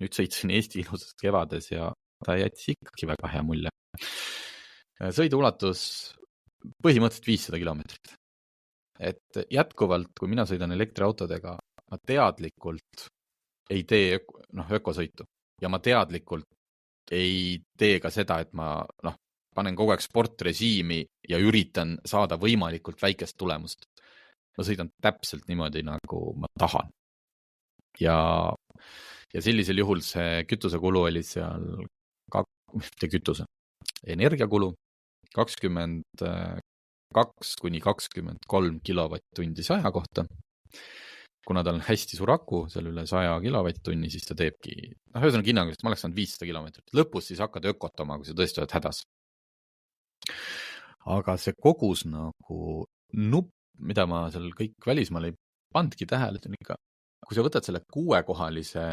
Nüüd sõitsin Eesti ilusast kevades ja ta jättis ikkagi väga hea mulje. Sõiduulatus põhimõtteliselt 500 kilomeetrit. Et jätkuvalt, kui mina sõidan elektriautodega, ma teadlikult ei tee ökosõitu ja ma teadlikult ei tee ka seda, et ma panen kogu aeg sportrežiimi ja üritan saada võimalikult väikest tulemust. ma sõidan täpselt niimoodi, nagu ma tahan. Ja sellisel juhul see kütusekulu oli seal, mitte kütuse, energiakulu 22–23 kilovatt-tundi 100 kohta. Kuna ta on hästi suur aku, seal üle 100 kilovatt-tunni, siis ta teebki, ühesõnaga hinnangust, ma oleks saanud 500 kilomeetrit. Lõpus siis hakkad ökotama, kui sa tõesti oled hädas. Aga see kogus nagu nupp, mida ma seal kõik välismaal ei pandki tähele, et on ikka, kui sa võtad selle 6-kohalise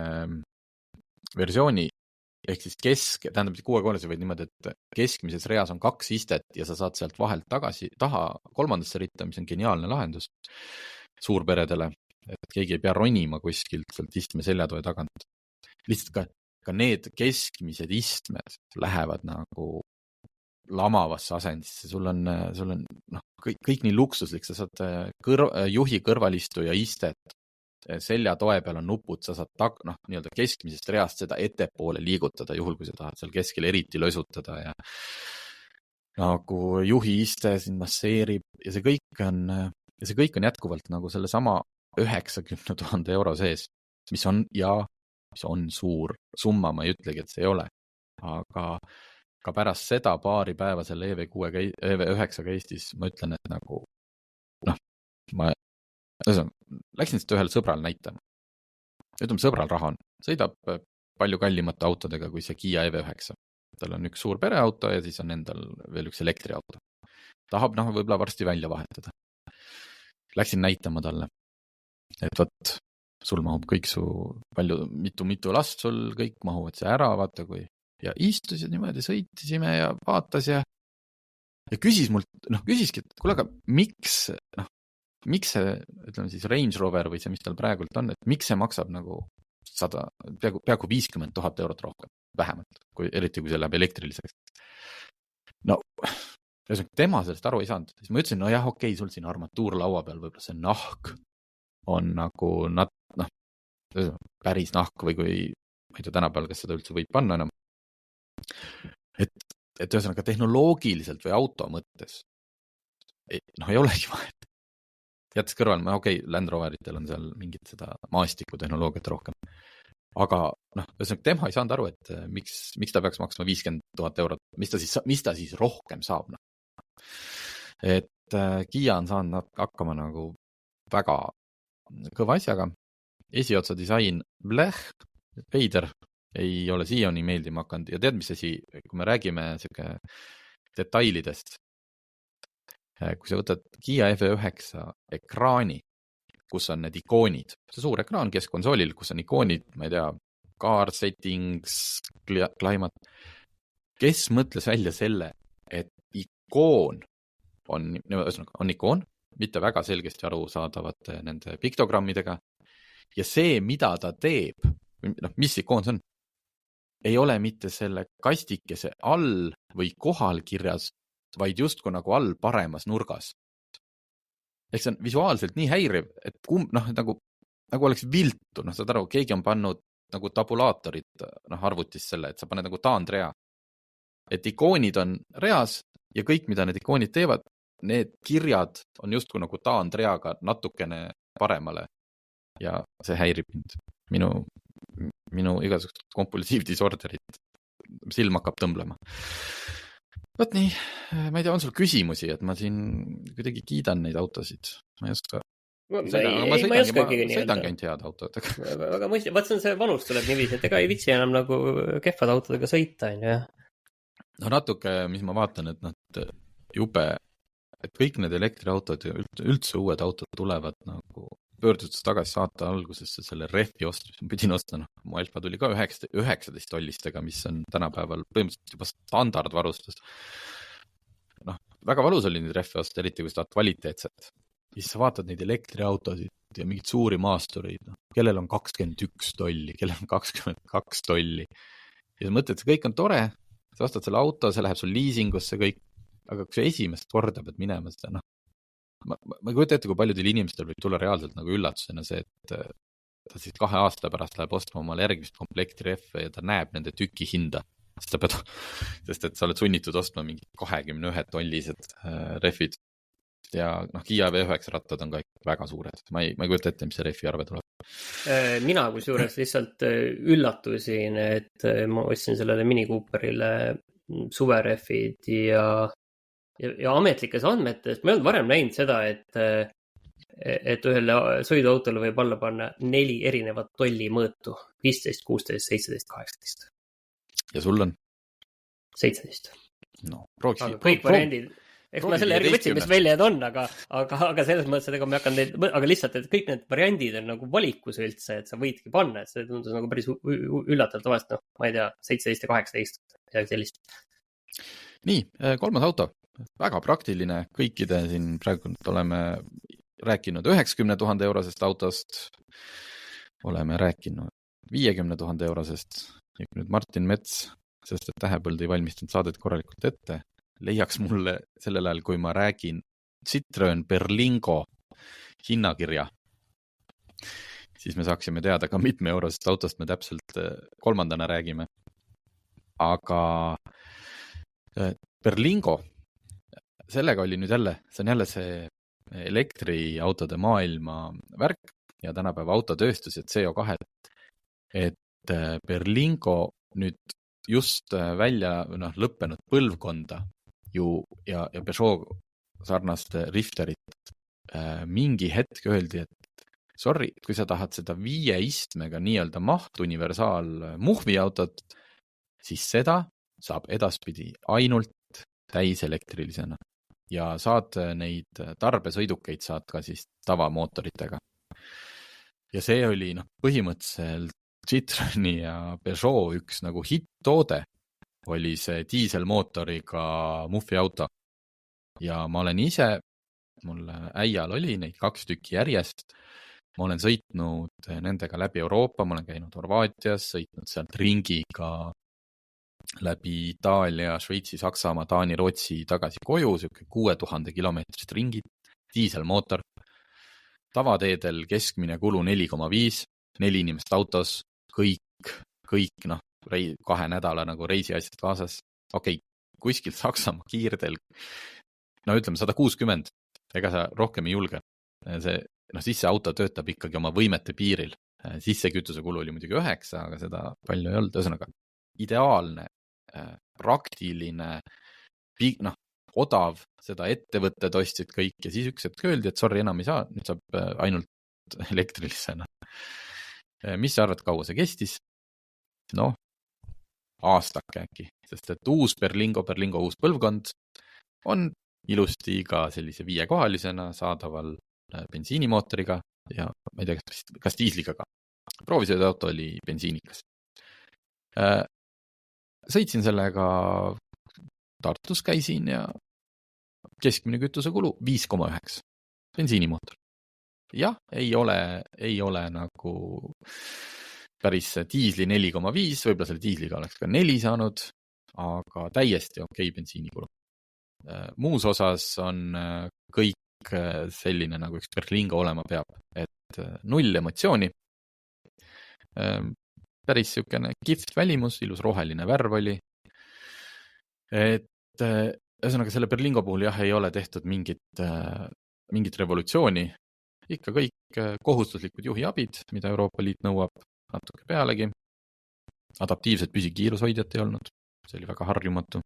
versiooni, ehk siis tähendab 6-kohalise võid niimoodi, et keskmises reas on 2 istet ja sa saad sealt vahelt tagasi taha 3. ritta, mis on geniaalne lahendus suurperedele, et keegi ei pea ronima kuskilt sealt istme seljatoe tagant. Lihtsalt ka need keskmised istmed lähevad nagu lamavasse asendisse. Sul on kõik nii luksuslik, sa saad juhi kõrvalistu ja istet, seljatoe peal on nupud, sa saad nii-öelda keskmisest reast seda ettepoole liigutada, juhul kui sa tahad seal keskel eriti lösutada ja nagu juhi iste sind masseerib ja see kõik on jätkuvalt nagu selle sama 90 000 euro sees, mis on suur summa, ma ei ütlegi, et see ei ole, aga ka pärast seda paari päeva selle EV9 Eestis ma ütlen, et nagu ma läksin seda ühel sõbral näitama. Ütleme, sõbral raha on. Sõidab palju kallimate autodega kui see Kia EV9. Tal on üks suur pereauto ja siis on endal veel üks elektriauto. Tahab võib-olla varsti välja vahetada. Läksin näitama talle, et võt, sul mahub kõik mitu last sul, kõik mahuvad see ära, vaata kui. Ja istusid niimoodi, sõitisime ja vaatas ja küsiski, et kuule, aga miks see, ütleme siis Range Rover või see, mis tal praegult on, et miks see maksab nagu peaaegu 50 000 eurot rohkem, vähemalt, eriti kui see läheb elektriliseks. Tema sellest aru ei saanud. Siis ma ütlesin, okei, sul siin armatuur laua peal, võib-olla see nahk on nagu päris nahk või kui, ma ei tea tänapäeval, kas seda üldse võib panna enam. Et ühesõnaga tehnoloogiliselt või auto mõttes ei olegi vahet. Jättes kõrval, Land Roveritel on seal mingit seda maastiku tehnoloogiat rohkem. Aga ühesõnaga tema ei saanud aru, et miks ta peaks maksma 50 000 eurot, mis ta siis rohkem saab. Et Kia on saanud hakkama nagu väga kõva asjaga. Esiotsa disain veider, ei ole siiani meeldima hakanud. Ja tead, mis asi, kui me räägime detailidest, kui sa võtad Kia EV9 ekraani, kus on need ikoonid, see suur ekraan keskkonsoolil, kus on ikoonid, ma ei tea, car settings, climate, kes mõtles välja selle, et ikoon on ikoon, mitte väga selgesti aru saadavate nende piktogrammidega ja see, mida ta teeb, mis ikoon see on, ei ole mitte selle kastikese all või kohal kirjas, vaid justku nagu all paremas nurgas. Ehk see on visuaalselt nii häiriv, et nagu oleks viltu, saad aru, keegi on pannud nagu tabulaatorit arvutis selle, et sa paned nagu taandrea. Et ikoonid on reas ja kõik, mida need ikoonid teevad, need kirjad on justku nagu taandreaga natukene paremale ja see häirib mind. Minu igasugust kompulsiivdisorderit silm hakkab tõmblema. Võt nii, ma ei tea, on sul küsimusi, et ma siin kuidagi kiidan neid autosid. Ma ei oska. Ma sõidangi ainult head autodega. Väga mõistlik, vaat see vanus tuleb niiviisi, et ega ei vitsi enam nagu kehvad autodega sõita. Natuke, mis ma vaatan, et jube, et kõik need elektriautod ja üldse uued autod tulevad nagu pöördutud tagasi saata algusesse selle rehvi ostmist. Ma pidin osta, mu Alfa tuli ka 19 tollistega, mis on tänapäeval põhimõtteliselt juba standardvarustus. Väga valus oli neid rehvi osta, eriti kui sa tahad kvaliteetset. Siis sa vaatad neid elektriautosid ja mingid suuri maastureid, kellel on 21 tolli, kellel on 22 tolli. Ja sa mõtled, see kõik on tore, sa ostad selle auto, see läheb sul liisingusse kõik, aga kui sa esimest korda pead minema seda, ma ei kujuta ette, kui paljudel inimestel võib tulla reaalselt nagu üllatusena see, et ta siis 2 aasta pärast läheb ostma omale järgmist komplekti rehve ja ta näeb nende tüki hinda, sest et sa oled sunnitud ostma mingi 21 tollised rehvid. eest ja Kiia V9 rattad on ka väga suured. Ma ei kujuta ette, mis see refi arve tuleb. Mina kusjuures lihtsalt üllatusin, et ma ostsin sellele Mini Cooperile suverefid ja ametlikes andmetes. Ma ei olnud varem näinud seda, et ühele sõiduautole võib alla panna 4 erinevat tolli mõõtu. 15, 16, 17, 18. Ja sul on? 17. No, aga kõik variandid. Eks ma selle järgi võtsin, mis väljad on, aga selles mõttes, et ega ma hakkan aga lihtsalt, et kõik need variandid on nagu valikus üldse, et sa võidki panna, et see tundus nagu päris üllatavalt vast, ma ei tea, 17 ja 18 ja sellist. Nii, 3. auto. Väga praktiline. Kõikide siin praegu oleme rääkinud 90 000 eurosest autost. Oleme rääkinud 50 000 eurosest. Ja nüüd Martin Mets, sest et Tähepõld ei valmistanud saadet korralikult ette, leiaks mulle sellel ajal, kui ma räägin Citroen Berlingo hinnakirja, siis me saaksime teada ka mitme eurosest autost me täpselt 3. räägime. Aga Berlingo, sellega oli nüüd jälle, see on jälle see elektriautode maailma värk ja tänapäeva autotööstus ja CO2, et Berlingo nüüd just välja lõppenud põlvkonda ju ja Peugeot sarnast Rifterit mingi hetk öeldi, et sorry, kui sa tahad seda 5 istmega nii-öelda mahtuniversaal muhviautot, siis seda saab edaspidi ainult täiselektrilisena ja saad neid tarbesõidukeid saad ka siis tavamootoritega. Ja see oli põhimõtteliselt Citroeni ja Peugeot üks nagu hitt-toode oli see diiselmootoriga muhviauto. Ja ma olen ise, mul äial oli neid 2 tükki järjest. Ma olen sõitnud nendega läbi Euroopa, ma olen käinud Horvaatias, sõitnud sealt ringiga läbi Itaalia, Šveitsi, Saksamaa, Taani, Rootsi tagasi koju, 6000 kilomeetrist ringid, diiselmootor. Tavateedel keskmine kulu 4,5, 4 inimest autos, kõik 2 nädala nagu reisiasjad kaasas. Okei, kuskil Saksamaa kiirdel, ütleme 160, ega sa rohkem ei julge. Siis see auto töötab ikkagi oma võimete piiril. Sisse kütuse kulu oli muidugi 9, aga seda palju ei olnud. Ühesõnaga, ideaalne, praktiline, odav, seda ettevõtted ostsid kõik ja siis üks hetk öeldi, et sorry, enam ei saa, nüüd saab ainult elektrilisena. Mis sa arvad, kaua see kestis? Aastake äkki, sest et uus Berlingo uus põlvkond on ilusti ka sellise 5-kohalisena saadaval bensiinimootoriga ja ma ei tea, kas diisliga ka. Proovisõidu auto oli bensiinikas. Sõitsin sellega Tartus käisin ja keskmine kütuse kulu 5,9 bensiinimootor. Jah, ei ole nagu päris diisli 4,5, võib-olla selle diisliga oleks ka 4 saanud, aga täiesti okei bensiinikulu. Muus osas on kõik selline, nagu üks Berlingo olema peab, et 0 emotsiooni. Päris sükene kihvt välimus, ilus roheline värv oli. Et ühesõnaga selle Berlingo puhul jah, ei ole tehtud mingit revolutsiooni. Ikka kõik kohustuslikud juhiabid, mida Euroopa Liit nõuab, natuke pealegi. Adaptiivset püsikiirushoidjat ei olnud, see oli väga harjumatu.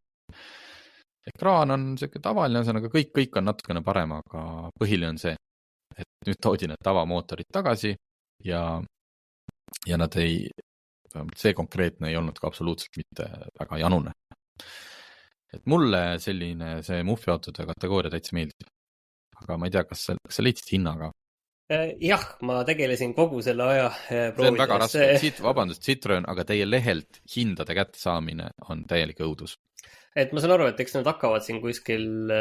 Ekraan on selline tavaline, ühesõnaga kõik on natukene parem, aga põhiline on see, et nüüd toodi need tavamootorid tagasi ja nad see konkreetne ei olnud ka absoluutselt mitte väga janune. Et mulle selline see muhviautode kategooria täitsa meeldib. Aga ma ei tea, kas sa leidsid hinnaga? Jah, ma tegelesin kogu selle aja proovides. See on väga raske. Vabandust, Citroen, aga teie lehelt hindade kätte saamine on täielik õudus. Et ma saan aru, et eks nad hakkavad siin kuskil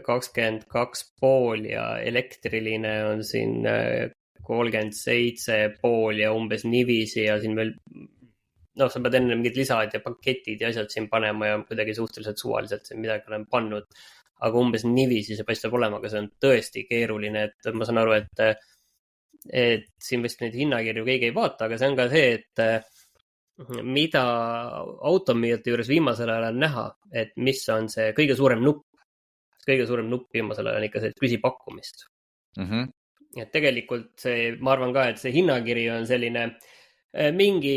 22,5 ja elektriline on siin 37,5 ja umbes nivisi ja siin veel, sa pead enne mingid lisad ja paketid ja asjad siin panema ja kuidagi suhteliselt suvaliselt siin midagi olen pannud. Aga umbes nivisi see paistab olema, aga see on tõesti keeruline, et ma saan aru, et siin vist neid hinnakirju keegi ei vaata, aga see on ka see, et mida automüüjate juures viimasel ajal on näha, et mis on see kõige suurem nupp kõige suurem nupp viimasel ajal on ikka see küsipakkumist. Et tegelikult see, ma arvan ka, et see hinnakiri on selline mingi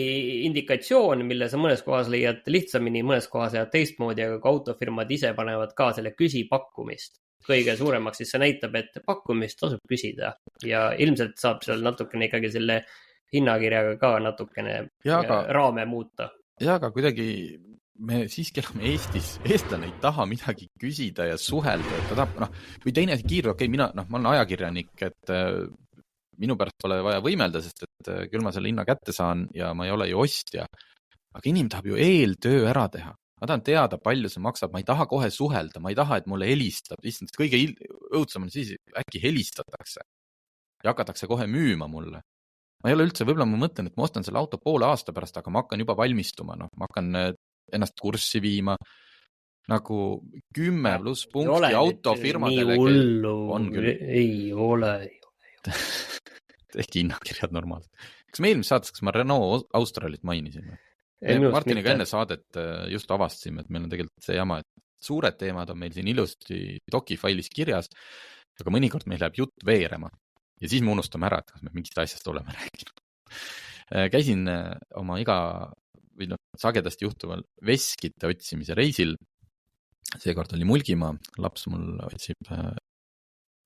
indikatsioon, mille sa mõnes kohas leiad lihtsamini, mõnes kohas leiad teistmoodi, aga kui autofirmad ise panevad ka selle küsipakkumist kõige suuremaks, siis see näitab, et pakkumist tasub küsida ja ilmselt saab seal natukene ikkagi selle hinnakirjaga ka natukene raame muuta. Ja, aga kuidagi me siiski elame Eestis, eestlane ei taha midagi küsida ja suhelda, et ta tahab, või teine kiirus, ma olen ajakirjanik, et minu pärast pole vaja võimelda, sest et küll ma selle hinna kätte saan ja ma ei ole ju ostja. Aga inimene tahab ju eeltöö ära teha. Ma tahan teada, palju see maksab, ma ei taha kohe suhelda, ma ei taha, et mulle helistab. Kõige õudsam on siis, äkki helistatakse ja hakatakse kohe müüma mulle. Ma ei ole üldse, võib-olla ma mõtlen, et ma ostan selle auto poole aasta pärast, aga ma hakkan juba valmistuma, ma hakkan ennast kurssi viima, nagu 10+ punkti autofirmadele. Nii hullu ei ole. Ehk hinnakirjad normaalselt. Kas me eelmise saates, kas ma Renault Australit mainisin? Martiniga enne saadet just avastasime, et meil on tegelikult see jama, et suured teemad on meil siin ilusti dokifailis kirjas, aga mõnikord meil läheb jutt veerema ja siis me unustame ära, et kas me mingist asjast oleme rääkinud. Käisin oma sagedasti juhtuval veskite otsimise reisil. Seekord oli Mulgimaa, laps mul otsib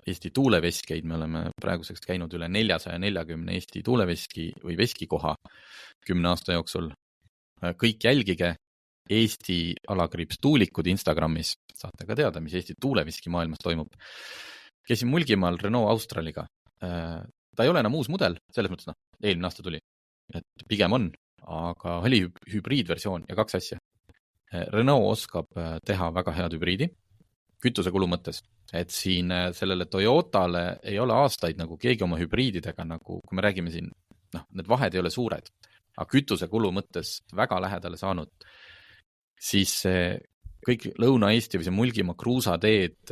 Eesti tuuleveskeid, me oleme praeguseks käinud üle 440 Eesti tuuleveski või veskikoha 10 aasta jooksul. Kõik jälgige Eesti _tuulikud Instagramis, saate ka teada, mis Eesti tuuleveski maailmas toimub. Käisin Mulgimaal Renault Australiga. Ta ei ole enam uus mudel, selles mõttes, eelmine aasta tuli, et pigem on, aga oli hübriidversioon ja 2 asja. Renault oskab teha väga head hübriidi, kütusekulu mõttes. Et siin sellele Toyotale ei ole aastaid nagu keegi oma hübriididega, nagu kui me räägime siin, need vahed ei ole suured, aga kütusekulu mõttes väga lähedale saanud, siis kõik Lõuna-Eesti või see Mulgimaa kruusateed,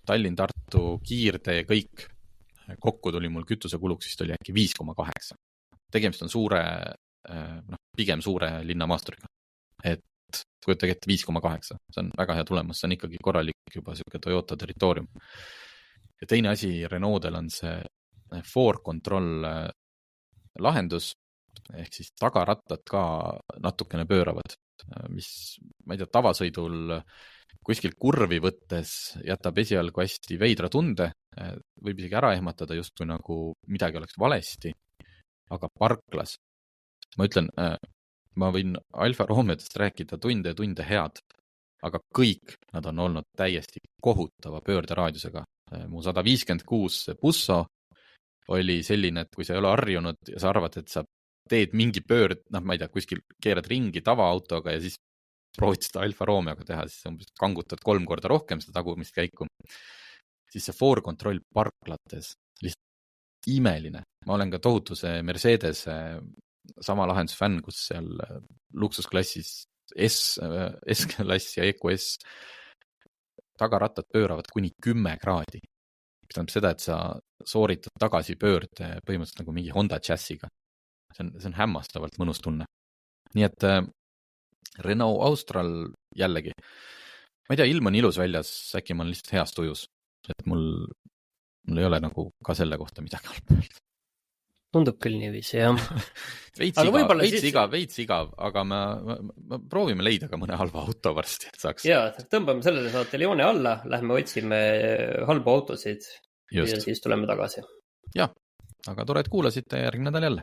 Tallinn-Tartu, Kiirtee, kõik kokku tuli mul kütusekuluks, siis tuli äkki 5,8. Tegemist on pigem suure linnamaasturiga. Et kujutage ette 5,8. See on väga hea tulemus, see on ikkagi korralik juba selline Toyota territoorium. Ja teine asi Renault'el on see For Control lahendus, ehk siis tagarattad ka natukene pööravad, mis, ma ei tea, tavasõidul kuskil kurvi võttes jätab esialgu hästi veidra tunde, võib isegi ära ehmatada justkui nagu midagi oleks valesti, aga parklas, ma ütlen, ma võin Alfa Romeodest rääkida tunde head, aga kõik nad on olnud täiesti kohutava pöörderaadiusega. Mu 156 Busso oli selline, et kui sa ei ole harjunud ja sa arvad, et sa teed mingi pöörd, ma ei tea, kuskil keerad ringi tavaautoga ja siis proovid seda Alfa Romeoga teha, siis umbes kangutad 3 korda rohkem seda tagumist käiku. Siis see For Control parklates, lihtsalt imeline. Ma olen ka tohutu see Mercedes sama lahendus fänn, kus seal luksusklassis S-klass ja EQS tagarattad pööravad kuni 10 kraadi. Tähendab seda, et sa sooritad tagasi pöörde põhimõtteliselt nagu mingi Honda Jazziga. See on hämmastavalt mõnus tunne. Nii et Renault Austral jällegi. Ma ei tea, ilm on ilus väljas, äkki ma olen lihtsalt heast ujus. Et mul ei ole nagu ka selle kohta midagi halba öelda. Tundub küll niiviisi, jah. Veits igav, aga me proovime leida ka mõne halva auto varsti, et saaks. Jaa, tõmbame sellele saatele joone alla, lähme otsime halbu autosid ja siis tuleme tagasi. Jah, aga tore, et kuulasite, järgmine nädal jälle.